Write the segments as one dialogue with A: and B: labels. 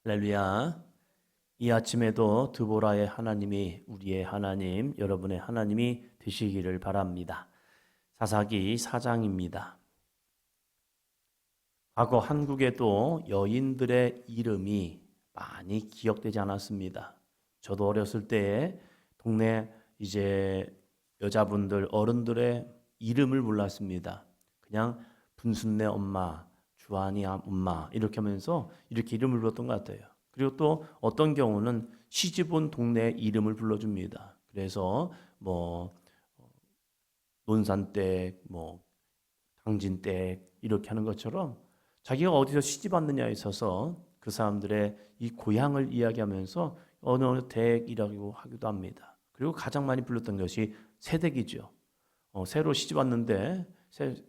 A: 할렐루야. 이 아침에도 드보라의 하나님이 우리의 하나님, 여러분의 하나님이 되시기를 바랍니다. 사사기 4장입니다. 과거 한국에도 여인들의 이름이 많이 기억되지 않았습니다. 저도 어렸을 때에 동네 여자분들, 어른들의 이름을 몰랐습니다. 그냥 분순네 엄마, 주한이 엄마 이렇게 하면서 이렇게 이름을 불렀던 것 같아요. 그리고 또 어떤 경우는 시집온 동네 이름을 불러줍니다. 그래서 논산댁, 당진댁 이렇게 하는 것처럼 자기가 어디서 시집 왔느냐에 있어서 그 사람들의 이 고향을 이야기하면서 어느 댁이라고 하기도 합니다. 그리고 가장 많이 불렀던 것이 새댁이죠. 새로 시집 왔는데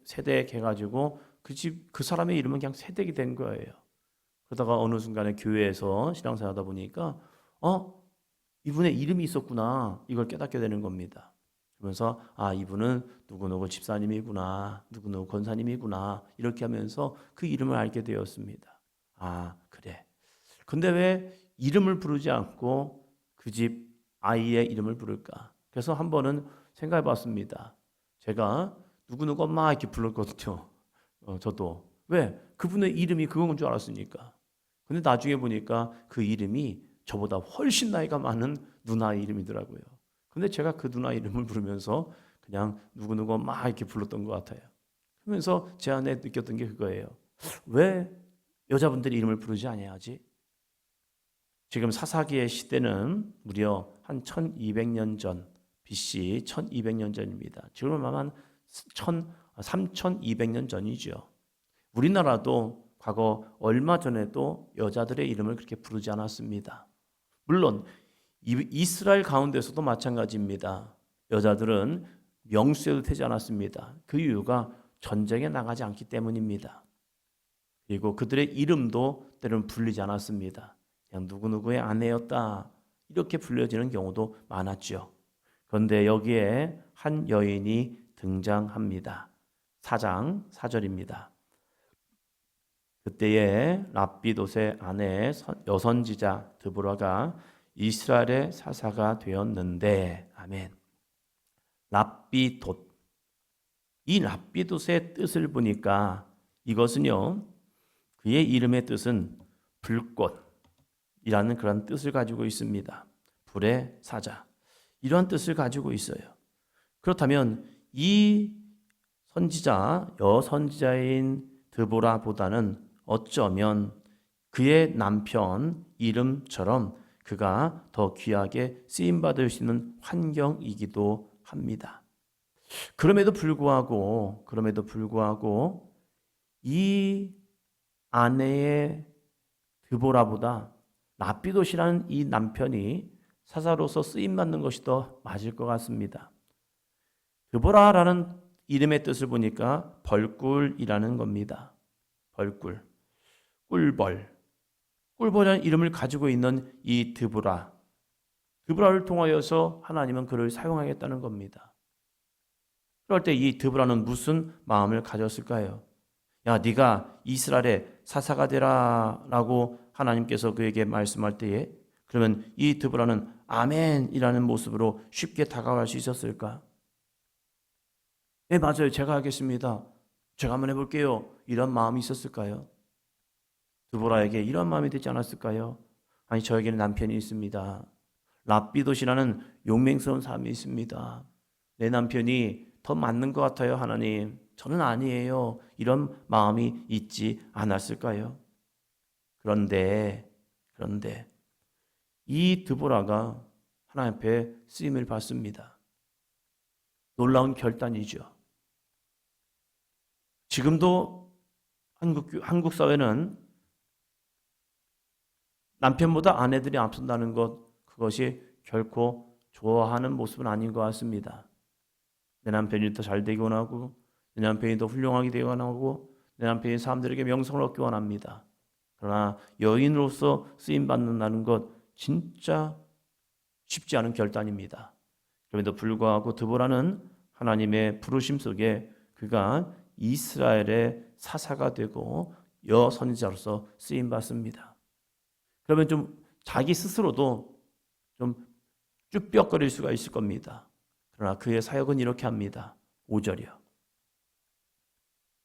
A: 새댁 해가지고 그 사람의 이름은 그냥 새댁이 된 거예요. 그러다가 어느 순간에 교회에서 신앙생활하다 보니까 이분의 이름이 있었구나 이걸 깨닫게 되는 겁니다. 그러면서 이분은 누구누구 집사님이구나, 누구누구 권사님이구나 이렇게 하면서 그 이름을 알게 되었습니다. 그래. 근데 왜 이름을 부르지 않고 그 집 아이의 이름을 부를까? 그래서 한 번은 생각해 봤습니다. 제가 누구누구 엄마 이렇게 불렀거든요. 저도. 왜? 그분의 이름이 그건 줄 알았으니까. 근데 나중에 보니까 그 이름이 저보다 훨씬 나이가 많은 누나의 이름이더라고요. 근데 제가 그 누나 이름을 부르면서 그냥 누구누구 막 이렇게 불렀던 것 같아요. 그러면서 제 안에 느꼈던 게 그거예요. 왜 여자분들이 이름을 부르지 아니하지? 지금 사사기의 시대는 무려 한 1200년 전, BC 1200년 전입니다. 지금은 한 3200년 전이죠. 우리나라도 과거 얼마 전에도 여자들의 이름을 그렇게 부르지 않았습니다. 물론 이스라엘 가운데서도 마찬가지입니다. 여자들은 명수에도 되지 않았습니다. 그 이유가 전쟁에 나가지 않기 때문입니다. 그리고 그들의 이름도 때로는 불리지 않았습니다. 그냥 누구누구의 아내였다 이렇게 불려지는 경우도 많았죠. 그런데 여기에 한 여인이 등장합니다. 4장 4절입니다. 그때에 랍비돗의 아내 여선지자 드보라가 이스라엘의 사사가 되었는데, 아멘. 랍비돗. 이 랍비돗의 뜻을 보니까 이것은요, 그의 이름의 뜻은 불꽃이라는 그런 뜻을 가지고 있습니다. 불의 사자. 이러한 뜻을 가지고 있어요. 그렇다면 이 여선지자인 드보라보다는 어쩌면 그의 남편 이름처럼 그가 더 귀하게 쓰임받을 수 있는 환경이기도 합니다. 그럼에도 불구하고 이 아내의 드보라보다 랍비돗이라는 이 남편이 사사로서 쓰임받는 것이 더 맞을 것 같습니다. 드보라라는 이름의 뜻을 보니까 벌꿀이라는 겁니다. 벌꿀, 꿀벌이라는 이름을 가지고 있는 이 드보라를 통하여서 하나님은 그를 사용하겠다는 겁니다. 그럴 때 이 드보라는 무슨 마음을 가졌을까요? 야, 네가 이스라엘의 사사가 되라라고 하나님께서 그에게 말씀할 때에 그러면 이 드보라는 아멘이라는 모습으로 쉽게 다가갈 수 있었을까? 네, 맞아요. 제가 하겠습니다. 제가 한번 해볼게요. 이런 마음이 있었을까요? 드보라에게 이런 마음이 되지 않았을까요? 아니, 저에게는 남편이 있습니다. 랍비돗이라는 용맹스러운 사람이 있습니다. 내 남편이 더 맞는 것 같아요, 하나님. 저는 아니에요. 이런 마음이 있지 않았을까요? 그런데 이 드보라가 하나님 앞에 쓰임을 받습니다. 놀라운 결단이죠. 지금도 한국 사회는 남편보다 아내들이 앞선다는 그것이 결코 좋아하는 모습은 아닌 것 같습니다. 내 남편이 더 잘 되기 원하고, 내 남편이 더 훌륭하게 되기 원하고, 내 남편이 사람들에게 명성을 얻기 원합니다. 그러나 여인으로서 쓰임받는다는 것 진짜 쉽지 않은 결단입니다. 그럼에도 불구하고 드보라는 하나님의 부르심 속에 그가 이스라엘의 사사가 되고 여선지자로서 쓰임받습니다. 그러면 좀 자기 스스로도 좀 쭈뼛거릴 수가 있을 겁니다. 그러나 그의 사역은 이렇게 합니다. 5절이요.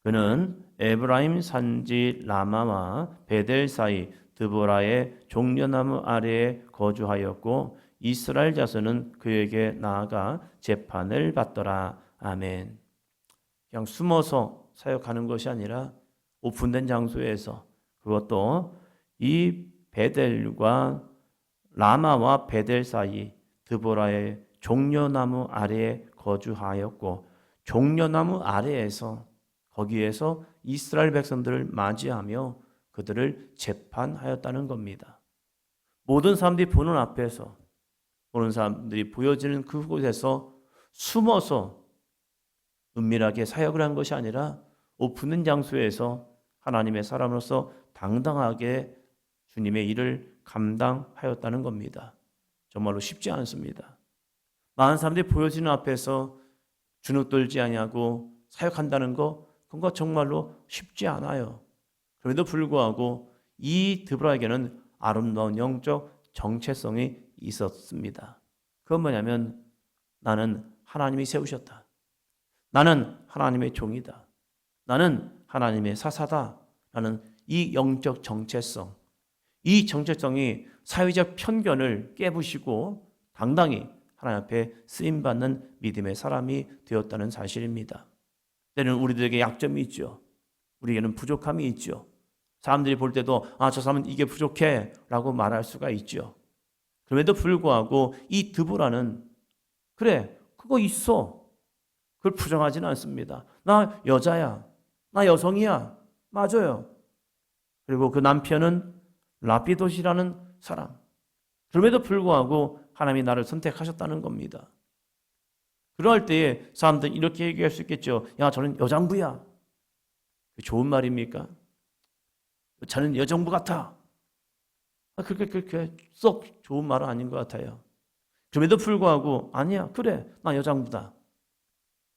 A: 그는 에브라임 산지 라마와 베델 사이 드보라의 종려나무 아래에 거주하였고 이스라엘 자손은 그에게 나아가 재판을 받더라. 아멘. 그냥 숨어서 사역하는 것이 아니라 오픈된 장소에서, 그것도 이 베델과 라마와 베델 사이 드보라의 종려나무 아래에 거주하였고, 종려나무 아래에서, 거기에서 이스라엘 백성들을 맞이하며 그들을 재판하였다는 겁니다. 모든 사람들이 보는 앞에서, 보는 사람들이 보여지는 그곳에서 숨어서 은밀하게 사역을 한 것이 아니라 오픈된 장소에서 하나님의 사람으로서 당당하게 주님의 일을 감당하였다는 겁니다. 정말로 쉽지 않습니다. 많은 사람들이 보여지는 앞에서 주눅들지 아니하고 사역한다는 거, 그건 정말로 쉽지 않아요. 그럼에도 불구하고 이 드보라에게는 아름다운 영적 정체성이 있었습니다. 그건 뭐냐면, 나는 하나님이 세우셨다. 나는 하나님의 종이다. 나는 하나님의 사사다. 라는 이 영적 정체성, 이 정체성이 사회적 편견을 깨부시고 당당히 하나님 앞에 쓰임받는 믿음의 사람이 되었다는 사실입니다. 때는 우리들에게 약점이 있죠. 우리에게는 부족함이 있죠. 사람들이 볼 때도 저 사람은 이게 부족해 라고 말할 수가 있죠. 그럼에도 불구하고 이 드보라는 그래, 그거 있어. 그걸 부정하지는 않습니다. 나 여자야. 나 여성이야. 맞아요. 그리고 그 남편은 라피도시라는 사람. 그럼에도 불구하고 하나님이 나를 선택하셨다는 겁니다. 그럴 때에 사람들은 이렇게 얘기할 수 있겠죠. 야, 저는 여장부야. 좋은 말입니까? 저는 여정부 같아. 그렇게 썩 좋은 말은 아닌 것 같아요. 그럼에도 불구하고 아니야. 그래. 나 여장부다.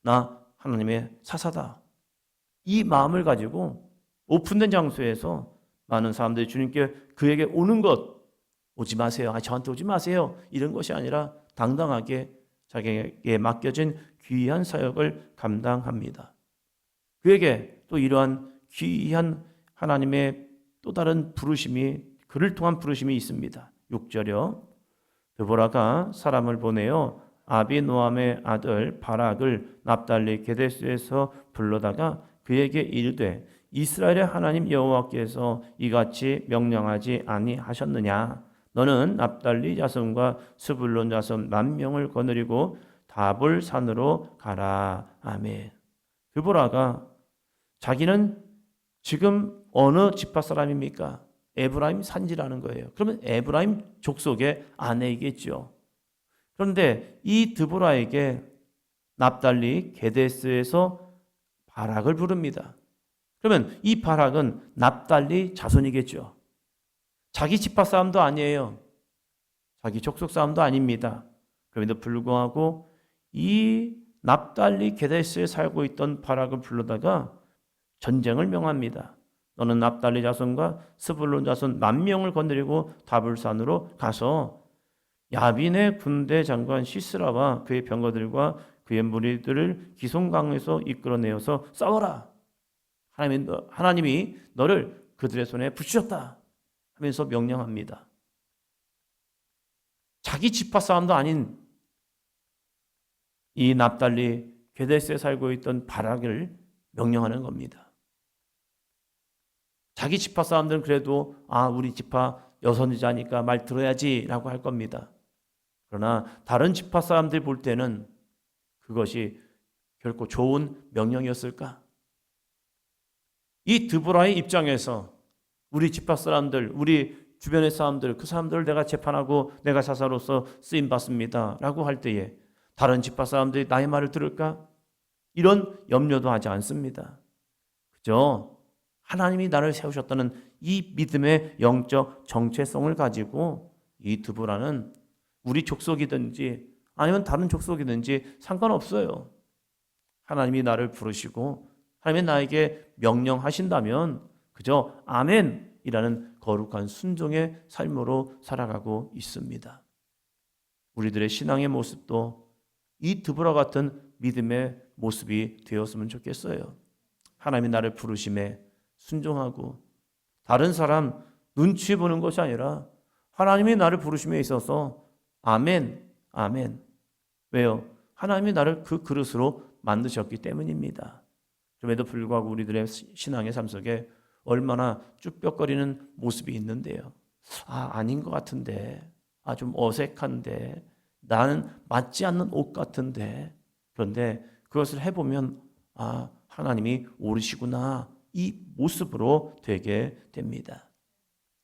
A: 나 하나님의 사사다. 이 마음을 가지고 오픈된 장소에서 많은 사람들이 주님께 그에게 오는 것, 오지 마세요. 저한테 오지 마세요. 이런 것이 아니라 당당하게 자기에게 맡겨진 귀한 사역을 감당합니다. 그에게 또 이러한 귀한 하나님의 또 다른 부르심이, 그를 통한 부르심이 있습니다. 6절이요. 드보라가 사람을 보내어 아비노함의 아들 바락을 납달리 게데스에서 불러다가 그에게 이르되 이스라엘의 하나님 여호와께서 이같이 명령하지 아니하셨느냐? 너는 납달리 자손과 스불론 자손 10,000명을 거느리고 다볼 산으로 가라. 아멘. 드보라가 자기는 지금 어느 지파 사람입니까? 에브라임 산지라는 거예요. 그러면 에브라임 족속의 아내이겠죠. 그런데 이 드보라에게 납달리 게데스에서 바락을 부릅니다. 그러면 이 바락은 납달리 자손이겠죠. 자기 지파 사람도 아니에요. 자기 족속 사람도 아닙니다. 그럼에도 불구하고 이 납달리 게데스에 살고 있던 바락을 불러다가 전쟁을 명합니다. 너는 납달리 자손과 스불론 자손 10,000명을 거느리고 다볼산으로 가서 야빈의 군대 장관 시스라와 그의 병거들과 그의 무리들을 기송강에서 이끌어내어서 싸워라. 하나님이 너를 그들의 손에 붙이셨다 하면서 명령합니다. 자기 지파 사람도 아닌 이 납달리 게데스에 살고 있던 바락을 명령하는 겁니다. 자기 지파 사람들은 그래도 우리 지파 여선지자니까 말 들어야지 라고 할 겁니다. 그러나 다른 지파 사람들이 볼 때는 그것이 결코 좋은 명령이었을까? 이 드보라의 입장에서 우리 지파 사람들, 우리 주변의 사람들, 그 사람들을 내가 재판하고 내가 사사로서 쓰임받습니다 라고 할 때에 다른 지파 사람들이 나의 말을 들을까? 이런 염려도 하지 않습니다. 그죠? 하나님이 나를 세우셨다는 이 믿음의 영적 정체성을 가지고 이 드보라는 우리 족속이든지 아니면 다른 족속이든지 상관없어요. 하나님이 나를 부르시고 하나님이 나에게 명령하신다면 그저 아멘이라는 거룩한 순종의 삶으로 살아가고 있습니다. 우리들의 신앙의 모습도 이 드보라 같은 믿음의 모습이 되었으면 좋겠어요. 하나님이 나를 부르심에 순종하고 다른 사람 눈치 보는 것이 아니라 하나님이 나를 부르심에 있어서 아멘, 아멘. 왜요? 하나님이 나를 그 그릇으로 만드셨기 때문입니다. 그럼에도 불구하고 우리들의 신앙의 삶 속에 얼마나 쭈뼛거리는 모습이 있는데요. 아닌 것 같은데, 좀 어색한데, 나는 맞지 않는 옷 같은데, 그런데 그것을 해보면 하나님이 오르시구나 이 모습으로 되게 됩니다.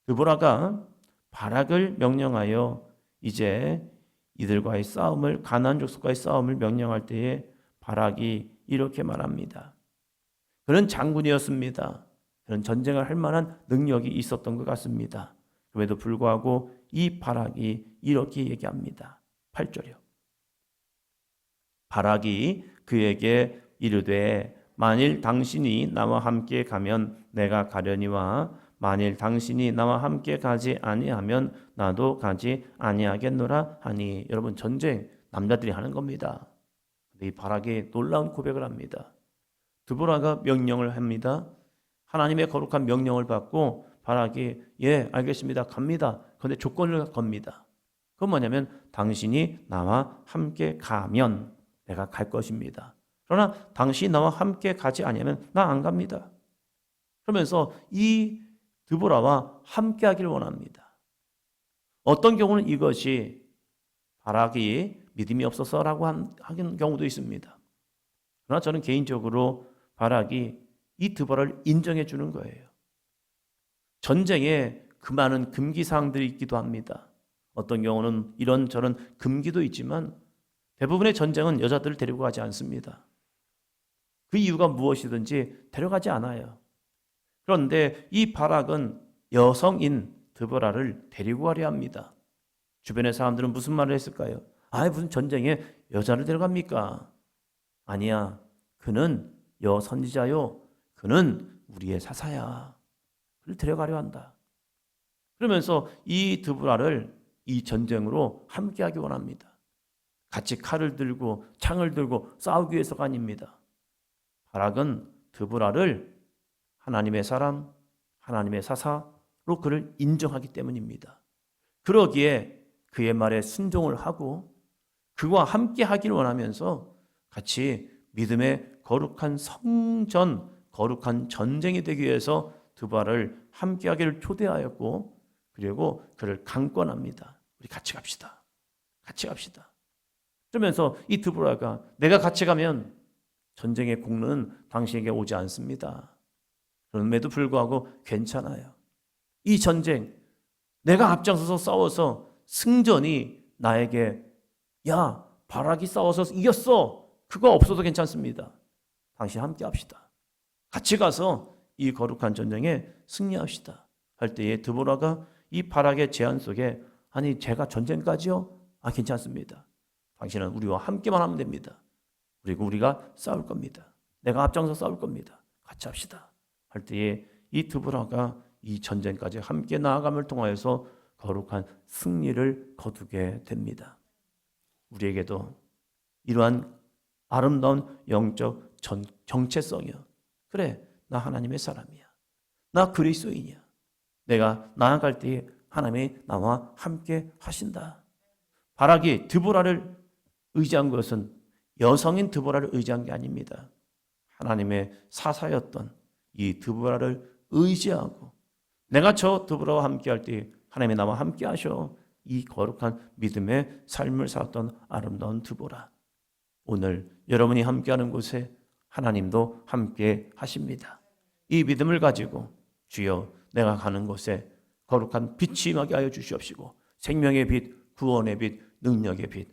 A: 드보라가 바락을 명령하여 이제 이들과의 싸움을 가나안 족속과의 싸움을 명령할 때에 바락이 이렇게 말합니다. 그는 장군이었습니다. 그는 전쟁을 할 만한 능력이 있었던 것 같습니다. 그럼에도 불구하고 이 바락이 이렇게 얘기합니다. 8절이요. 바락이 그에게 이르되 만일 당신이 나와 함께 가면 내가 가려니와 만일 당신이 나와 함께 가지 아니하면 나도 가지 아니하겠노라 하니. 여러분, 전쟁 남자들이 하는 겁니다. 이 바락이 놀라운 고백을 합니다. 드보라가 명령을 합니다. 하나님의 거룩한 명령을 받고 바락이 예 알겠습니다 갑니다. 그런데 조건을 겁니다. 그건 뭐냐면 당신이 나와 함께 가면 내가 갈 것입니다. 그러나 당신이 나와 함께 가지 아니하면 나 안 갑니다. 그러면서 이 드보라와 함께 하기를 원합니다. 어떤 경우는 이것이 바락이 믿음이 없어서라고 하는 경우도 있습니다. 그러나 저는 개인적으로 바락이 이 드보라를 인정해 주는 거예요. 전쟁에 그 많은 금기사항들이 있기도 합니다. 어떤 경우는 이런저런 금기도 있지만 대부분의 전쟁은 여자들을 데리고 가지 않습니다. 그 이유가 무엇이든지 데려가지 않아요. 그런데 이 바락은 여성인 드보라를 데리고 가려 합니다. 주변의 사람들은 무슨 말을 했을까요? 무슨 전쟁에 여자를 데려갑니까? 아니야. 그는 여선지자요. 그는 우리의 사사야. 그를 데려가려 한다. 그러면서 이 드보라를 이 전쟁으로 함께하기 원합니다. 같이 칼을 들고 창을 들고 싸우기 위해서가 아닙니다. 바락은 드보라를 하나님의 사람, 하나님의 사사로 그를 인정하기 때문입니다. 그러기에 그의 말에 순종을 하고 그와 함께 하기를 원하면서 같이 믿음의 거룩한 성전, 거룩한 전쟁이 되기 위해서 드보라를 함께 하기를 초대하였고 그리고 그를 강권합니다. 우리 같이 갑시다. 같이 갑시다. 그러면서 이 드보라가 내가 같이 가면 전쟁의 공로는 당신에게 오지 않습니다. 그럼에도 불구하고 괜찮아요. 이 전쟁 내가 앞장서서 싸워서 승전이 나에게 야 바락이 싸워서 이겼어. 그거 없어도 괜찮습니다. 당신 함께 합시다. 같이 가서 이 거룩한 전쟁에 승리합시다. 할 때에 드보라가 이 바락의 제안 속에 아니 제가 전쟁까지요? 괜찮습니다. 당신은 우리와 함께만 하면 됩니다. 그리고 우리가 싸울 겁니다. 내가 앞장서 싸울 겁니다. 같이 합시다. 할 때에 이 드보라가 이 전쟁까지 함께 나아감을 통하여서 거룩한 승리를 거두게 됩니다. 우리에게도 이러한 아름다운 영적 정체성이요. 그래, 나 하나님의 사람이야. 나 그리스도인이야. 내가 나아갈 때에 하나님이 나와 함께 하신다. 바락이 드보라를 의지한 것은 여성인 드보라를 의지한 게 아닙니다. 하나님의 사사였던 이 드보라를 의지하고 내가 저 드보라와 함께 할 때 하나님이 나와 함께 하셔. 이 거룩한 믿음의 삶을 살았던 아름다운 드보라. 오늘 여러분이 함께하는 곳에 하나님도 함께 하십니다. 이 믿음을 가지고 주여 내가 가는 곳에 거룩한 빛이 임하게 하여 주시옵시고 생명의 빛, 구원의 빛, 능력의 빛,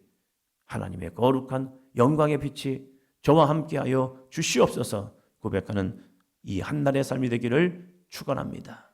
A: 하나님의 거룩한 영광의 빛이 저와 함께하여 주시옵소서 고백하는 이 한날의 삶이 되기를 축원합니다.